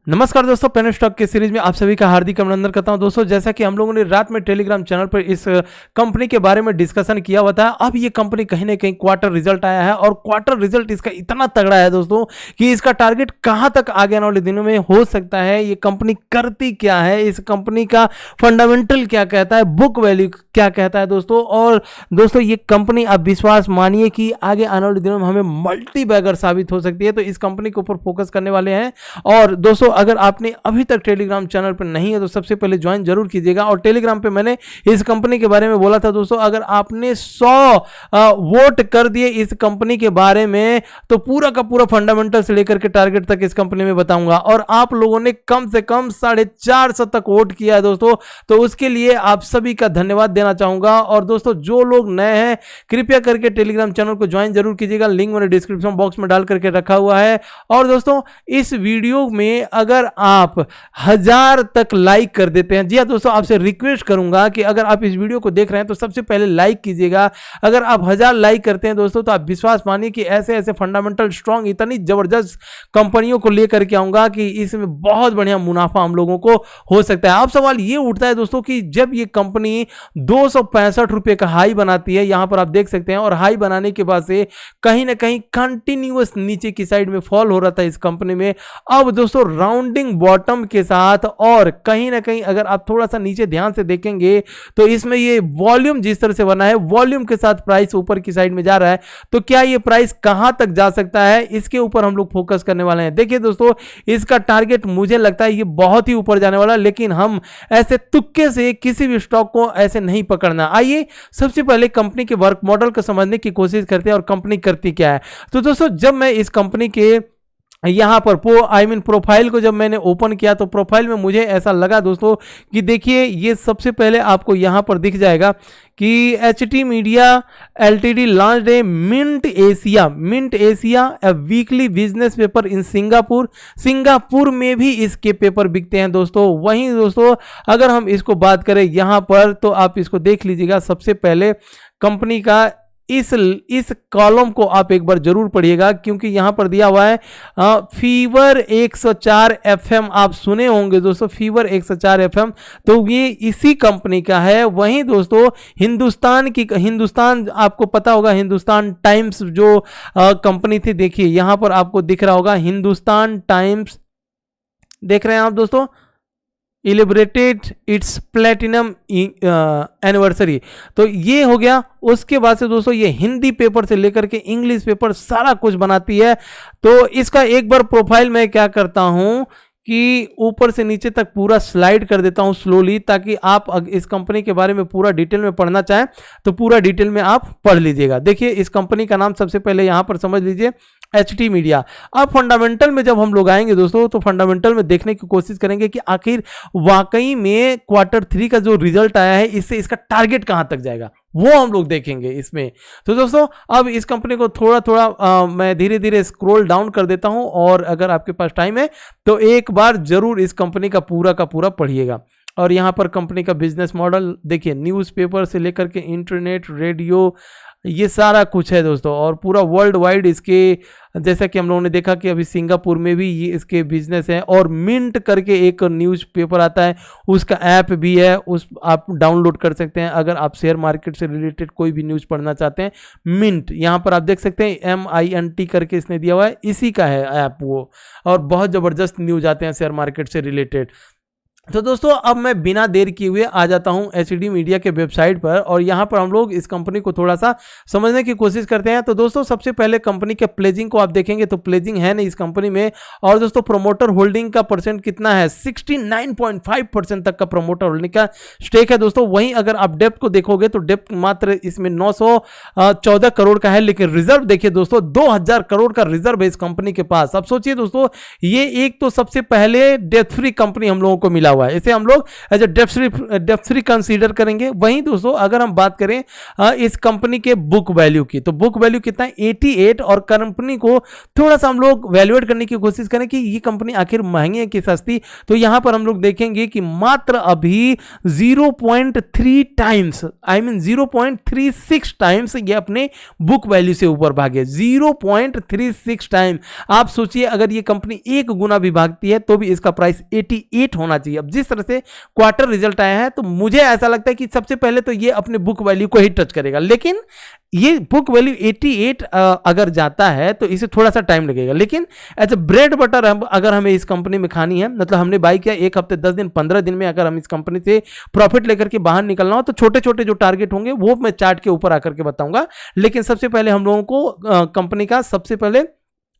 नमस्कार दोस्तों, pen stock के सीरीज में आप सभी का हार्दिक अभिनंदन करता हूं। दोस्तों, जैसा कि हम लोगों ने रात में टेलीग्राम चैनल पर इस कंपनी के बारे में डिस्कशन किया हुआ था। अब ये कंपनी कहीं ना कहीं क्वार्टर रिजल्ट आया है और क्वार्टर रिजल्ट इसका इतना तगड़ा है दोस्तों कि इसका टारगेट कहां तक आगे आने वाले दिनों में हो सकता है। ये कंपनी करती क्या है, इस कंपनी का फंडामेंटल क्या कहता है, बुक वैल्यू क्या कहता है दोस्तों। और दोस्तों, ये कंपनी आप विश्वास मानिए कि आगे आने वाले दिनों में हमें मल्टी बैगर साबित हो सकती है। तो इस कंपनी के ऊपर फोकस करने वाले हैं। और दोस्तों, अगर आपने अभी तक टेलीग्राम चैनल पर नहीं है तो सबसे पहले ज्वाइन जरूर कीजिएगा। और टेलीग्राम पे मैंने इस कंपनी के बारे में बोला था दोस्तों, अगर आपने 100 वोट कर दिए इस कंपनी के बारे में तो पूरा का पूरा फंडामेंटल से लेकर के टारगेट तक इस कंपनी में बताऊंगा। और आप लोगों ने कम से कम 450 तक वोट किया है दोस्तों, तो उसके लिए आप सभी का धन्यवाद देना चाहूंगा। और दोस्तों, जो लोग नए हैं कृपया करके टेलीग्राम चैनल को ज्वाइन जरूर कीजिएगा, लिंक मैंने डिस्क्रिप्शन बॉक्स में डाल करके रखा हुआ है। और दोस्तों, इस वीडियो में अगर आप 1000 तक लाइक कर देते हैं, जी हाँ दोस्तों, आपसे रिक्वेस्ट करूंगा कि अगर आप इस वीडियो को देख रहे हैं तो सबसे पहले लाइक कीजिएगा। अगर आप 1000 लाइक करते हैं दोस्तों तो आप विश्वास मानिए कि ऐसे ऐसे फंडामेंटल स्ट्रांग इतनी जबरदस्त कंपनियों को लेकर के आऊंगा कि इसमें बहुत बढ़िया मुनाफा हम लोगों को हो सकता है। अब सवाल ये उठता है दोस्तों कि जब ये कंपनी 265 रुपए का हाई बनाती है, यहां पर आप देख सकते हैं, और हाई बनाने के बाद से कहीं ना कहीं कंटिन्यूअस नीचे की साइड में फॉल हो रहा था इस कंपनी में। अब दोस्तों, राउंडिंग बॉटम के साथ और कहीं ना कहीं अगर आप थोड़ा सा नीचे ध्यान से देखेंगे तो इसमें ये वॉल्यूम जिस तरह से बना है, वॉल्यूम के साथ प्राइस ऊपर की साइड में जा रहा है। तो क्या ये प्राइस कहां तक जा सकता है, इसके ऊपर हम लोग फोकस करने वाले हैं। देखिए दोस्तों, इसका टारगेट मुझे लगता है ये बहुत ही ऊपर जाने वाला है, लेकिन हम ऐसे तुक्के से किसी भी स्टॉक को ऐसे नहीं पकड़ना। आइए सबसे पहले कंपनी के वर्क मॉडल को समझने की कोशिश करते हैं और कंपनी करती क्या है। तो दोस्तों, जब मैं इस कंपनी के यहां पर प्रोफाइल को जब मैंने ओपन किया तो प्रोफाइल में मुझे ऐसा लगा दोस्तों कि देखिए, ये सबसे पहले आपको यहां पर दिख जाएगा कि HT media LTD launched a Mint Asia a weekly business paper in Singapore में भी इसके पेपर बिकते हैं दोस्तों। वहीं दोस्तों, अगर हम इसको बात करें यहां पर तो आप इसको देख लीजिएगा। सबसे पहले कंपनी का इस कॉलम को आप एक बार जरूर पढ़िएगा, क्योंकि यहां पर दिया हुआ है फीवर 104 FM। आप सुने होंगे दोस्तों, फीवर 104 FM, तो ये इसी कंपनी का है। वहीं दोस्तों, हिंदुस्तान आपको पता होगा, हिंदुस्तान टाइम्स जो कंपनी थी, देखिए यहां पर आपको दिख रहा होगा हिंदुस्तान टाइम्स, देख रहे हैं आप दोस्तों, इलिब्रेटेड इट्स प्लेटिनम एनिवर्सरी। तो ये हो गया। उसके बाद से दोस्तों, ये हिंदी पेपर से लेकर के इंग्लिश पेपर सारा कुछ बनाती है। तो इसका एक बार प्रोफाइल मैं क्या करता हूं कि ऊपर से नीचे तक पूरा स्लाइड कर देता हूं स्लोली, ताकि आप इस कंपनी के बारे में पूरा डिटेल में पढ़ना चाहें तो पूरा डिटेल में आप पढ़ लीजिएगा। देखिए, इस कंपनी का नाम सबसे पहले यहां पर समझ लीजिए, एचटी मीडिया। अब फंडामेंटल में जब हम लोग आएंगे दोस्तों तो फंडामेंटल में देखने की कोशिश करेंगे कि आखिर वाकई में Q3 का जो रिजल्ट आया है इससे इसका टारगेट कहां तक जाएगा, वो हम लोग देखेंगे इसमें। तो दोस्तों, अब इस कंपनी को थोड़ा थोड़ा मैं धीरे धीरे स्क्रॉल डाउन कर देता हूं, और अगर आपके पास टाइम है तो एक बार जरूर इस कंपनी का पूरा पढ़िएगा। और यहां पर कंपनी का बिजनेस मॉडल देखिए, न्यूज़पेपर से लेकर के इंटरनेट, रेडियो, ये सारा कुछ है दोस्तों। और पूरा वर्ल्ड वाइड इसके, जैसा कि हम लोगों ने देखा कि अभी सिंगापुर में भी ये इसके बिजनेस है। और मिंट करके एक न्यूज़पेपर आता है, उसका ऐप भी है, उस आप डाउनलोड कर सकते हैं अगर आप शेयर मार्केट से रिलेटेड कोई भी न्यूज़ पढ़ना चाहते हैं। मिंट यहाँ पर आप देख सकते हैं, MINT करके इसने दिया हुआ है, इसी का है ऐप वो। और बहुत ज़बरदस्त न्यूज़ आते हैं शेयर मार्केट से रिलेटेड। तो दोस्तों, अब मैं बिना देर किए हुए आ जाता हूं एचडी मीडिया के वेबसाइट पर, और यहां पर हम लोग इस कंपनी को थोड़ा सा समझने की कोशिश करते हैं। तो दोस्तों, सबसे पहले कंपनी के प्लेजिंग को आप देखेंगे तो प्लेजिंग है नहीं इस कंपनी में। और दोस्तों, प्रोमोटर होल्डिंग का परसेंट कितना है, 69.5% तक का प्रोमोटर होल्डिंग का स्टेक है दोस्तों। वहीं अगर आप डेप्थ को देखोगे तो डेप्थ मात्र इसमें 914 करोड़ का है, लेकिन रिजर्व देखिए दोस्तों, 2000 करोड़ का रिजर्व है इस कंपनी के पास। अब सोचिए दोस्तों, ये एक तो सबसे पहले डेथ फ्री कंपनी हम लोगों को मिला हुआ है, इसे हम लोग as a depth free consider करेंगे। वहीं दोस्तों अगर हम बात करें इस कंपनी के बुक वैल्यू की, तो बुक वैल्यू कितना है 88, और कंपनी को थोड़ा सा हम लोग वैल्यूएट करने की कोशिश करें कि ये कंपनी आखिर महंगी है कि सस्ती, तो यहां पर हम लोग देखेंगे कि मात्र अभी 0.3 टाइम्स, आई मीन 0.36 टाइम्स ये अपने बुक वैल्यू से ऊपर भागे, 0.36 टाइम। आप सोचिए अगर ये कंपनी एक गुना भी भागती है तो भी इसका प्राइस 88 होना चाहिए। अब जिस तरह से क्वार्टर रिजल्ट आया है तो मुझे ऐसा लगता है कि सबसे पहले तो ये अपने बुक वैल्यू को ही टच करेगा, लेकिन ये बुक वैल्यू 88 अगर जाता है तो इसे थोड़ा सा टाइम लगेगा, लेकिन एज ए ब्रेड बटर अगर हमें इस कंपनी में खानी है, मतलब हमने बाई किया 1 हफ्ते 10 दिन 15 दिन में अगर हम इस कंपनी से प्रॉफिट लेकर के बाहर निकलना हो तो छोटे छोटे जो टारगेट होंगे वो मैं चार्ट के ऊपर आकर के बताऊंगा। लेकिन सबसे पहले हम लोगों को कंपनी का सबसे पहले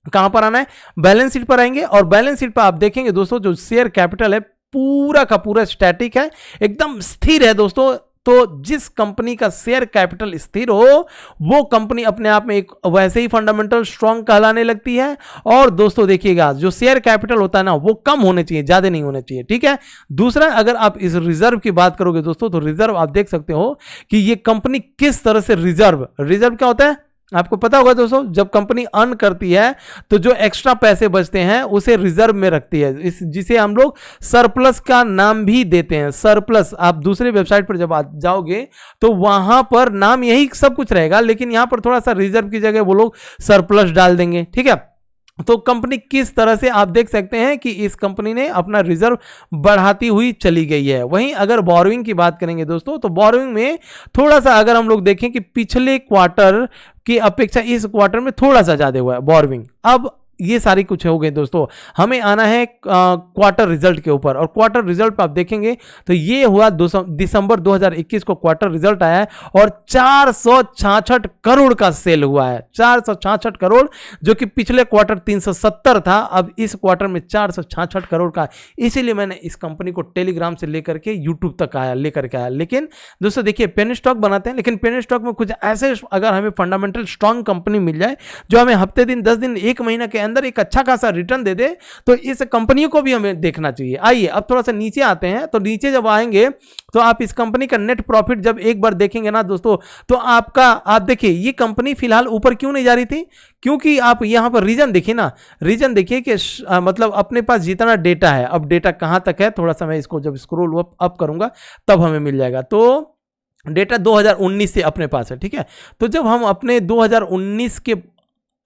कहां पर आना है, बैलेंस शीट पर आएंगे, और बैलेंस शीट पर आप देखेंगे दोस्तों जो शेयर कैपिटल है पूरा का पूरा स्टैटिक है, एकदम स्थिर है दोस्तों। तो जिस कंपनी का शेयर कैपिटल स्थिर हो वो कंपनी अपने आप में एक वैसे ही फंडामेंटल स्ट्रांग कहलाने लगती है। और दोस्तों देखिएगा जो शेयर कैपिटल होता है ना वो कम होने चाहिए, ज्यादा नहीं होने चाहिए, ठीक है। दूसरा अगर आप इस रिजर्व की बात करोगे दोस्तों तो रिजर्व आप देख सकते हो कि ये कंपनी किस तरह से रिजर्व क्या होता है आपको पता होगा दोस्तों, जब कंपनी अर्न करती है तो जो एक्स्ट्रा पैसे बचते हैं उसे रिजर्व में रखती है, जिसे हम लोग सरप्लस का नाम भी देते हैं। सरप्लस आप दूसरे वेबसाइट पर जब जाओगे तो वहां पर नाम यही सब कुछ रहेगा, लेकिन यहां पर थोड़ा सा रिजर्व की जगह वो लोग सरप्लस डाल देंगे, ठीक है। तो कंपनी किस तरह से आप देख सकते हैं कि इस कंपनी ने अपना रिजर्व बढ़ाती हुई चली गई है। वहीं अगर बोरोइंग की बात करेंगे दोस्तों तो बोरोइंग में थोड़ा सा अगर हम लोग देखें कि पिछले क्वार्टर की अपेक्षा इस क्वार्टर में थोड़ा सा ज्यादा हुआ है बोरोइंग। अब ये सारी कुछ हो गए दोस्तों, हमें आना है क्वार्टर रिजल्ट के ऊपर, और क्वार्टर रिजल्ट पर आप देखेंगे तो ये हुआ दिसंबर 2021 को क्वार्टर रिजल्ट आया है और 466 करोड़ का सेल हुआ है, 466 करोड़, जो कि पिछले क्वार्टर 370 था, अब इस क्वार्टर में 466 करोड़ का। इसीलिए मैंने इस कंपनी को टेलीग्राम से लेकर के यूट्यूब तक लेकर के आया। लेकिन दोस्तों देखिए पेनी स्टॉक बनाते हैं, लेकिन पेनी स्टॉक में कुछ ऐसे अगर हमें फंडामेंटल स्ट्रांग कंपनी मिल जाए जो हमें हफ्ते दिन 10 दिन 1 महीना के अंदर एक अच्छा खासा रिटर्न दे दे तो इस कंपनी को भी हमें देखना चाहिए। आइए अब थोड़ा सा नीचे आते हैं, तो नीचे जब आएंगे तो आप इस कंपनी का नेट प्रॉफिट जब एक बार देखेंगे ना दोस्तों तो आप देखिए ये कंपनी फिलहाल ऊपर क्यों नहीं जा रही थी, क्योंकि आप यहां पर रीजन देखिए ना, रीजन देखिए कि मतलब अपने पास जितना डेटा है, अब डेटा कहां तक है, थोड़ा सा मैं इसको जब स्क्रॉल अप करूंगा तब हमें मिल जाएगा। तो डेटा 2019 से अपने पास है, ठीक है। तो जब हम अपने 2019 के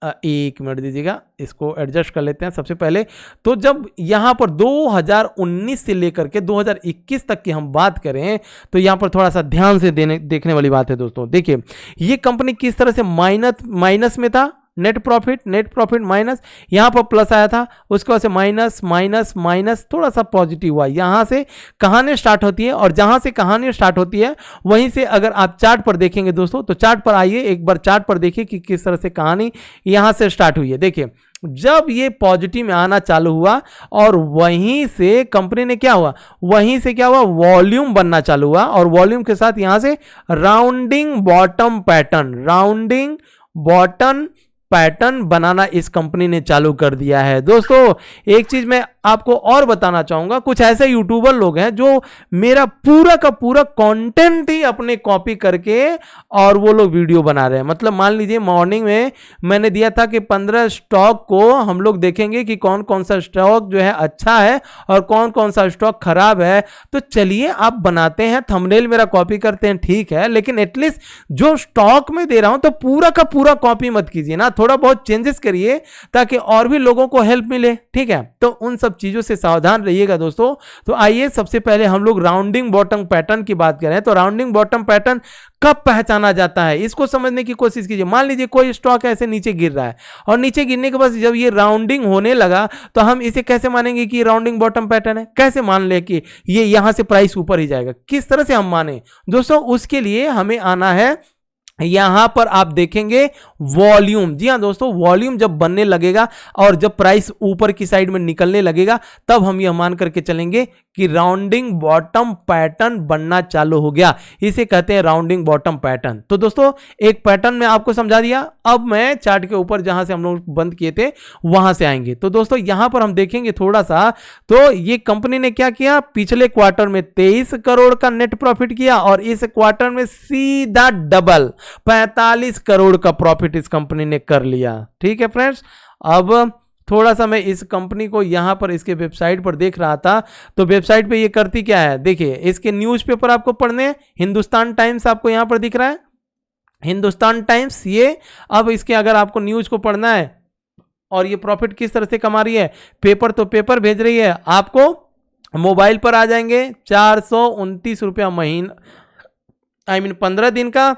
1 मिनट दीजिएगा, इसको एडजस्ट कर लेते हैं सबसे पहले। तो जब यहां पर 2019 से लेकर के 2021 तक की हम बात करें तो यहां पर थोड़ा सा ध्यान से देखने वाली बात है दोस्तों। देखिए ये कंपनी किस तरह से माइनस में था, नेट प्रॉफिट माइनस, यहां पर प्लस आया था, उसके बाद से माइनस थोड़ा सा पॉजिटिव हुआ। यहां से कहानी स्टार्ट होती है, और जहां से कहानी स्टार्ट होती है वहीं से अगर आप चार्ट पर देखेंगे दोस्तों तो चार्ट पर आइए, एक बार चार्ट पर देखिए कि किस तरह से कहानी यहां से स्टार्ट हुई है। देखिए जब ये पॉजिटिव में आना चालू हुआ और वहीं से कंपनी ने क्या हुआ, वॉल्यूम बनना चालू हुआ, और वॉल्यूम के साथ यहां से राउंडिंग बॉटम पैटर्न बनाना इस कंपनी ने चालू कर दिया है। दोस्तों एक चीज मैं आपको और बताना चाहूंगा, कुछ ऐसे यूट्यूबर लोग हैं जो मेरा पूरा का पूरा कंटेंट ही अपने कॉपी करके और वो लोग वीडियो बना रहे हैं। मतलब मान लीजिए मॉर्निंग में मैंने दिया था कि 15 स्टॉक को हम लोग देखेंगे कि कौन कौन सा स्टॉक जो है अच्छा है और कौन कौन सा स्टॉक खराब है। तो चलिए आप बनाते हैं, थंबनेल मेरा कॉपी करते हैं, ठीक है, लेकिन एटलीस्ट जो स्टॉक में दे रहा हूं तो पूरा का पूरा कॉपी मत कीजिए ना, थोड़ा बहुत चेंजेस करिए ताकि और भी लोगों को हेल्प मिले, ठीक है। तो उन सब चीजों से सावधान रहिएगा दोस्तों। तो आइए सबसे पहले हम लोग राउंडिंग बॉटम पैटर्न की बात करें तो राउंडिंग बॉटम पैटर्न कब पहचाना जाता है इसको समझने की कोशिश कीजिए। मान लीजिए कोई स्टॉक ऐसे नीचे गिर रहा है और नीचे गिरने के बाद जब ये राउंडिंग होने लगा तो हम इसे कैसे मानेंगे कि राउंडिंग बॉटम पैटर्न है, कैसे मान ले कि ये यहां से प्राइस ऊपर ही जाएगा, किस तरह से हम माने दोस्तों। उसके लिए हमें आना है यहां पर आप देखेंगे वॉल्यूम। जी हां दोस्तों, वॉल्यूम जब बनने लगेगा और जब प्राइस ऊपर की साइड में निकलने लगेगा, तब हम यह मान करके चलेंगे कि राउंडिंग बॉटम पैटर्न बनना चालू हो गया। इसे कहते हैं राउंडिंग बॉटम पैटर्न। तो दोस्तों, एक पैटर्न में आपको समझा दिया। अब मैं चार्ट के ऊपर जहां से हम लोग बंद किए थे वहां से आएंगे। तो दोस्तों, यहां पर हम देखेंगे थोड़ा सा, तो ये कंपनी ने क्या किया, पिछले क्वार्टर में 23 करोड़ का नेट प्रॉफिट किया और इस क्वार्टर में सीधा डबल 45 करोड़ का प्रॉफिट इस कंपनी ने कर लिया। ठीक है फ्रेंड्स, अब थोड़ा सा मैं इस कंपनी को यहां पर इसके वेबसाइट पर देख रहा था, तो वेबसाइट पे ये करती क्या है, देखिए इसके न्यूज़पेपर आपको पढ़ने हैं। हिंदुस्तान टाइम्स आपको यहां पर दिख रहा है, हिंदुस्तान टाइम्स ये। अब इसके अगर आपको न्यूज को पढ़ना है और ये प्रॉफिट किस तरह से कमा रही है, पेपर तो पेपर भेज रही है आपको, मोबाइल पर आ जाएंगे 429 रुपया महीना, 15 दिन का,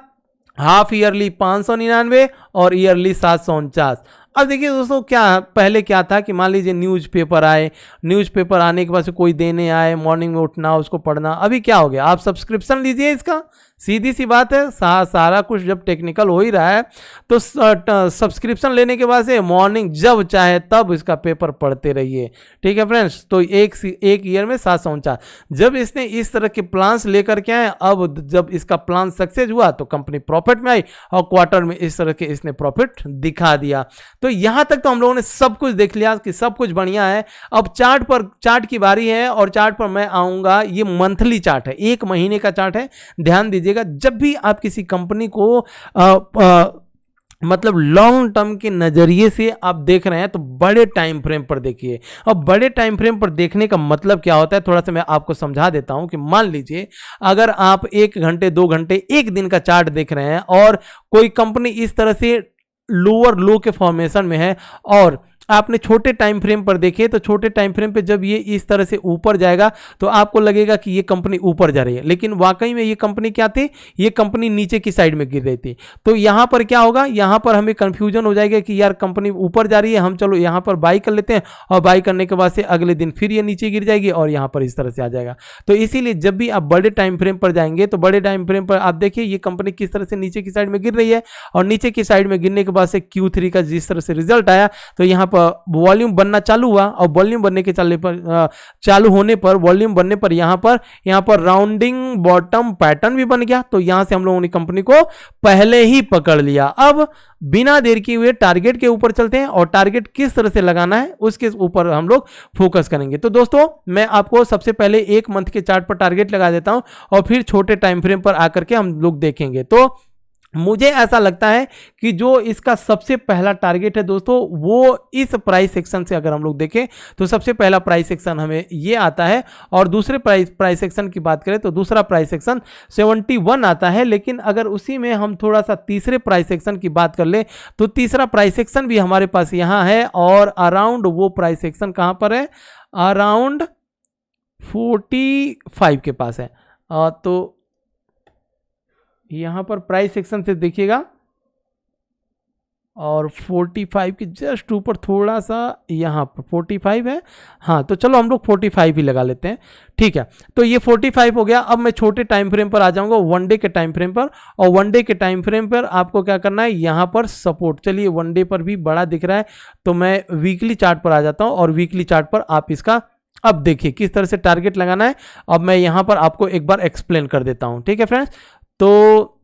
हाफ ईयरली 599 और ईयरली 749। अब देखिए दोस्तों, क्या पहले क्या था कि मान लीजिए न्यूज़पेपर आए, न्यूज़पेपर आने के बाद से कोई देने आए, मॉर्निंग में उठना उसको पढ़ना। अभी क्या हो गया, आप सब्सक्रिप्शन लीजिए इसका, सीधी सी बात है। सारा कुछ जब टेक्निकल हो ही रहा है तो सब्सक्रिप्शन लेने के बाद से मॉर्निंग जब चाहे तब इसका पेपर पढ़ते रहिए। ठीक है फ्रेंड्स, तो एक ईयर में 749। जब इसने इस तरह के प्लान्स लेकर के आए, अब जब इसका प्लान सक्सेस हुआ तो कंपनी प्रॉफिट में आई और क्वार्टर में इस तरह के इसने प्रॉफिट दिखा दिया। तो यहां तक तो हम लोगों ने सब कुछ देख लिया कि सब कुछ बढ़िया है। अब चार्ट की बारी है और चार्ट पर मैं आऊंगा। ये मंथली चार्ट है, एक महीने का चार्ट है। ध्यान दीजिएगा, जब भी आप किसी कंपनी को मतलब लॉन्ग टर्म के नजरिए से आप देख रहे हैं तो बड़े टाइम फ्रेम पर देखिए। अब बड़े टाइम फ्रेम पर देखने का मतलब क्या होता है, थोड़ा सा मैं आपको समझा देता हूं कि मान लीजिए अगर आप 1 घंटे 2 घंटे 1 दिन का चार्ट देख रहे हैं और कोई कंपनी इस तरह से लोअर लो के फॉर्मेशन में है और आपने छोटे टाइम फ्रेम पर देखे, तो छोटे टाइम फ्रेम पे जब ये इस तरह से ऊपर जाएगा तो आपको लगेगा कि ये कंपनी ऊपर जा रही है, लेकिन वाकई में ये कंपनी क्या थी, ये कंपनी नीचे की साइड में गिर रही थी। तो यहां पर क्या होगा, यहां पर हमें कंफ्यूजन हो जाएगा कि यार कंपनी ऊपर जा रही है, हम चलो यहां पर बाई कर लेते हैं और बाई करने के बाद से अगले दिन फिर ये नीचे गिर जाएगी और यहां पर इस तरह से आ जाएगा। तो इसीलिए जब भी आप बड़े टाइम फ्रेम पर जाएंगे तो बड़े टाइम फ्रेम पर आप देखिए ये कंपनी किस तरह से नीचे की साइड में गिर रही है और नीचे की साइड में गिरने के बाद से Q3 का जिस तरह से रिजल्ट आया, तो यहां पर वॉल्यूम बनना चालू हुआ और वॉल्यूम बनने के चालू होने पर, वॉल्यूम बनने पर यहां पर राउंडिंग बॉटम पैटर्न भी बन गया। तो यहां से हम लोगों ने कंपनी को पहले ही पकड़ लिया। अब बिना देर किए हुए टारगेट के ऊपर चलते हैं और टारगेट किस तरह से लगाना है उसके ऊपर हम लोग फोकस करेंगे। तो दोस्तों, मैं आपको सबसे पहले 1 मंथ के चार्ट पर टारगेट लगा देता हूं और फिर छोटे टाइम फ्रेम पर आकर के हम लोग देखेंगे। तो मुझे ऐसा लगता है कि जो इसका सबसे पहला टारगेट है दोस्तों, वो इस प्राइस सेक्शन से अगर हम लोग देखें तो सबसे पहला प्राइस सेक्शन हमें ये आता है और दूसरे प्राइस सेक्शन की बात करें तो दूसरा प्राइस सेक्शन 71 आता है। लेकिन अगर उसी में हम थोड़ा सा तीसरे प्राइस सेक्शन की बात कर ले तो तीसरा प्राइस सेक्शन भी हमारे पास यहाँ है और अराउंड वो प्राइस सेक्शन कहाँ पर है, अराउंड 45 के पास है। तो यहां पर प्राइस सेक्शन से देखिएगा और 45 के जस्ट ऊपर थोड़ा सा यहाँ पर 45 है। हाँ, तो चलो हम लोग 45 ही लगा लेते हैं। ठीक है, तो ये 45 हो गया। अब मैं छोटे टाइम फ्रेम पर आ जाऊंगा, 1 डे के टाइम फ्रेम पर, और 1 डे के टाइम फ्रेम पर आपको क्या करना है, यहाँ पर सपोर्ट, चलिए 1 डे पर भी बड़ा दिख रहा है तो मैं वीकली चार्ट पर आ जाता हूँ और वीकली चार्ट पर आप इसका अब देखिए किस तरह से टारगेट लगाना है। अब मैं यहाँ पर आपको एक बार एक्सप्लेन कर देता हूँ। ठीक है फ्रेंड्स, तो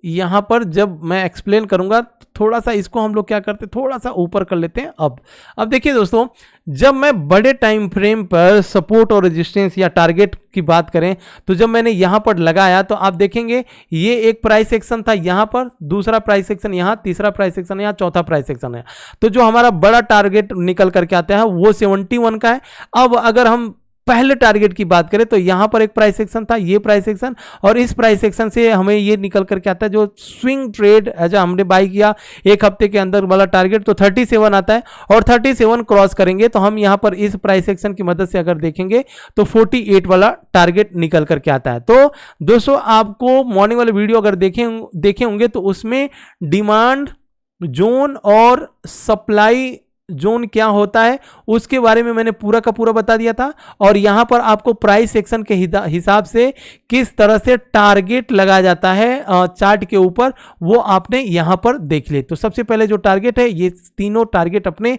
यहां पर जब मैं एक्सप्लेन करूंगा थोड़ा सा इसको हम लोग क्या करते हैं, थोड़ा सा ऊपर कर लेते हैं। अब देखिए दोस्तों, जब मैं बड़े टाइम फ्रेम पर सपोर्ट और रेजिस्टेंस या टारगेट की बात करें तो जब मैंने यहां पर लगाया तो आप देखेंगे ये एक प्राइस सेक्शन था, यहां पर दूसरा प्राइस सेक्शन, यहां तीसरा प्राइस सेक्शन, यहां चौथा प्राइस सेक्शन है। तो जो हमारा बड़ा टारगेट निकल करके आता है वो 71 का है। अब अगर हम पहले टारगेट की बात करें तो यहां पर एक प्राइस सेक्शन था, ये प्राइस सेक्शन, और इस प्राइस सेक्शन से हमें ये निकल करके आता है जो स्विंग ट्रेड जो हमने बाई किया 1 हफ्ते के अंदर वाला टारगेट, तो 37 आता है और 37 क्रॉस करेंगे तो हम यहां पर इस प्राइस सेक्शन की मदद से अगर देखेंगे तो 48 वाला टारगेट निकल करके आता है। तो दोस्तों, आपको मॉर्निंग वाले वीडियो अगर देखे होंगे तो उसमें डिमांड जोन और सप्लाई जोन क्या होता है उसके बारे में मैंने पूरा का पूरा बता दिया था, और यहां पर आपको प्राइस सेक्शन के हिसाब से किस तरह से टारगेट लगाया जाता है चार्ट के ऊपर, वो आपने यहां पर देख लिया। तो सबसे पहले जो टारगेट है, ये तीनों टारगेट अपने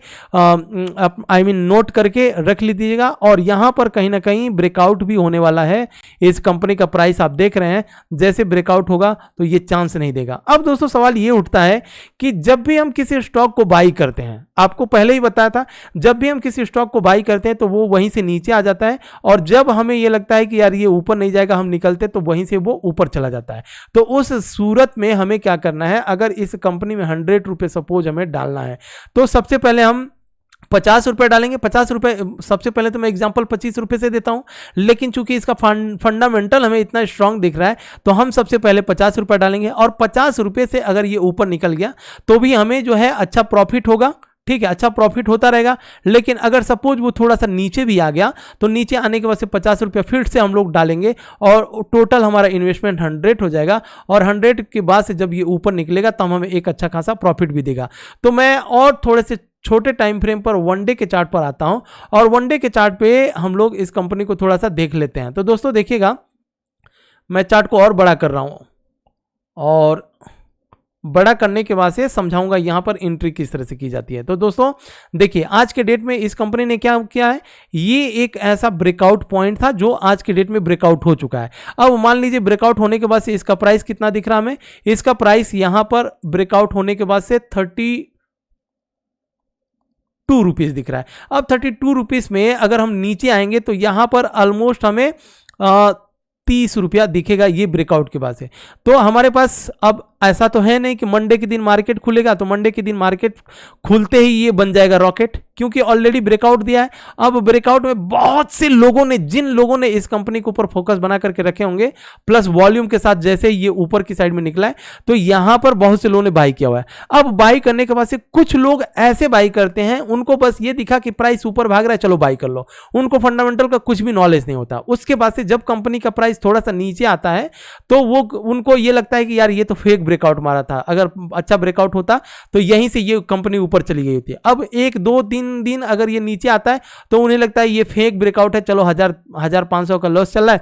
नोट करके रख लीजिएगा, और यहां पर कहीं ना कहीं ब्रेकआउट भी होने वाला है। इस कंपनी का प्राइस आप देख रहे हैं, जैसे ब्रेकआउट होगा तो ये चांस नहीं देगा। अब दोस्तों सवाल ये उठता है कि जब भी हम किसी स्टॉक को बाई करते हैं, आपको पहले ही बताया था, जब भी हम किसी स्टॉक को बाई करते हैं तो वो वहीं से नीचे आ जाता है, और जब हमें ये लगता है कि यार ये ऊपर नहीं जाएगा, हम निकलते तो वहीं से वो ऊपर चला जाता है। तो उस सूरत में हमें क्या करना है, अगर इस कंपनी में 100 रुपए सपोज हमें डालना है, तो सबसे पहले हम 50 रुपए डालेंगे। 50 रुपए, सबसे पहले तो मैं एग्जांपल 25 रुपए से देता हूं, लेकिन चूंकि इसका फंडामेंटल हमें इतना स्ट्रांग दिख रहा है तो हम सबसे पहले 50 रुपए डालेंगे, और 50 रुपए से अगर ये ऊपर निकल गया तो भी हमें जो है अच्छा प्रॉफिट होगा। ठीक है, अच्छा प्रॉफिट होता रहेगा। लेकिन अगर सपोज वो थोड़ा सा नीचे भी आ गया तो नीचे आने के बाद से 50 रुपये फिर से हम लोग डालेंगे, और टोटल हमारा इन्वेस्टमेंट 100 हो जाएगा, और 100 के बाद से जब ये ऊपर निकलेगा तब हमें एक अच्छा खासा प्रॉफिट भी देगा। तो मैं और थोड़े से छोटे टाइम फ्रेम पर वन डे के चार्ट पर आता हूं, और वन डे के चार्ट पे हम लोग इस कंपनी को थोड़ा सा देख लेते हैं। तो दोस्तों देखिएगा, मैं चार्ट को और बड़ा कर रहा हूं, और बड़ा करने के बाद से समझाऊंगा यहां पर एंट्री किस तरह से की जाती है। तो दोस्तों देखिए, आज के डेट में इस कंपनी ने क्या किया है, ये एक ऐसा ब्रेकआउट पॉइंट था जो आज के डेट में ब्रेकआउट हो चुका है। अब मान लीजिए ब्रेकआउट होने के बाद से इसका प्राइस कितना दिख रहा है हमें, इसका प्राइस यहां पर ब्रेकआउट होने के बाद से 32 रुपीज दिख रहा है। अब 32 रुपीज में अगर हम नीचे आएंगे तो यहां पर ऑलमोस्ट हमें 30 रुपया दिखेगा ये ब्रेकआउट के बाद से। तो हमारे पास अब ऐसा तो है नहीं कि मंडे के दिन मार्केट खुलेगा तो मंडे के दिन मार्केट खुलते ही ये बन जाएगा रॉकेट, क्योंकि ऑलरेडी ब्रेकआउट दिया है। अब ब्रेकआउट में बहुत से लोगों ने, जिन लोगों ने इस कंपनी के ऊपर फोकस बना करके रखे होंगे, प्लस वॉल्यूम के साथ जैसे ये ऊपर की साइड में निकला है तो यहां पर बहुत से लोगों ने बाई किया हुआ है। अब बाई करने के बाद से कुछ लोग ऐसे बाई करते हैं, उनको बस ये दिखा कि प्राइस ऊपर भाग रहा है, चलो बाई कर लो, उनको फंडामेंटल का कुछ भी नॉलेज नहीं होता। उसके बाद से जब कंपनी का प्राइस थोड़ा सा नीचे आता है तो वो उनको ये लगता है कि यार ये तो फेक ब्रेकआउट मारा था, अगर अच्छा ब्रेकआउट होता तो यहीं से ये कंपनी ऊपर चली गई होती। अब 1 2 3 दिन अगर ये नीचे आता है तो उन्हें लगता है ये फेक ब्रेकआउट है, चलो 1500 का लॉस चल रहा है,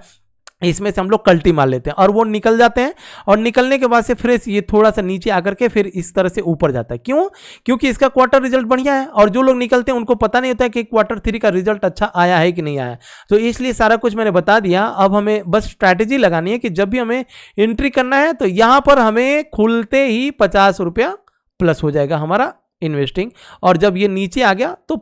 इसमें से हम लोग कल्टी मार लेते हैं, और वो निकल जाते हैं। और निकलने के बाद से फिर ये थोड़ा सा नीचे आकर के फिर इस तरह से ऊपर जाता है। क्यों? क्योंकि इसका क्वार्टर रिजल्ट बढ़िया है, और जो लोग निकलते हैं उनको पता नहीं होता है कि Q3 का रिजल्ट अच्छा आया है कि नहीं आया। तो इसलिए सारा कुछ मैंने बता दिया। अब हमें बस स्ट्रैटेजी लगानी है कि जब भी हमें एंट्री करना है तो यहां पर हमें खुलते ही 50 रुपया प्लस हो जाएगा हमारा इन्वेस्टिंग, और जब ये नीचे आ गया तो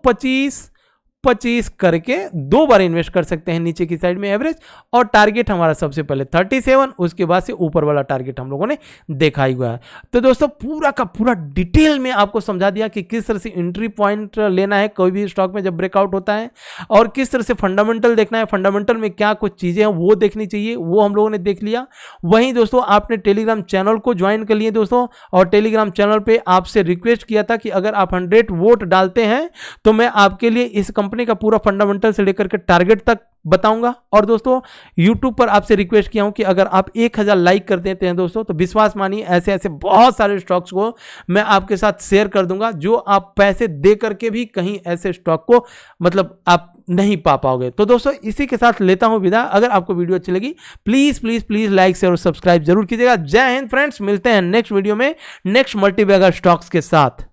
25 करके 2 बार इन्वेस्ट कर सकते हैं नीचे की साइड में एवरेज। और टारगेट हमारा सबसे पहले 37, उसके बाद से ऊपर वाला टारगेट हम लोगों ने देखा ही हुआ है। तो दोस्तों पूरा का पूरा डिटेल में आपको समझा दिया कि किस तरह से एंट्री पॉइंट लेना है कोई भी स्टॉक में जब ब्रेकआउट होता है, और किस तरह से फंडामेंटल देखना है, फंडामेंटल में क्या कुछ चीजें हैं वो देखनी चाहिए, वो हम लोगों ने देख लिया। वहीं दोस्तों आपने टेलीग्राम चैनल को ज्वाइन कर लिए दोस्तों, और टेलीग्राम चैनल पे आपसे रिक्वेस्ट किया था कि अगर आप 100 वोट डालते हैं तो मैं आपके लिए इस कंपनी का पूरा फंडामेंटल से लेकर के टारगेट तक बताऊंगा। और दोस्तों YouTube पर आपसे रिक्वेस्ट किया हूं कि अगर आप 1000 लाइक कर देते हैं दोस्तों तो विश्वास मानिए ऐसे ऐसे बहुत सारे स्टॉक्स को मैं आपके साथ शेयर कर दूंगा, जो आप पैसे दे करके भी कहीं ऐसे स्टॉक को मतलब आप नहीं पा पाओगे। तो दोस्तों इसी के साथ लेता हूं विदा। अगर आपको वीडियो अच्छी लगी please please please like share और सब्सक्राइब जरूर कीजिएगा। जय हिंद फ्रेंड्स, मिलते हैं नेक्स्ट वीडियो में नेक्स्ट मल्टीबैगर स्टॉक्स के साथ।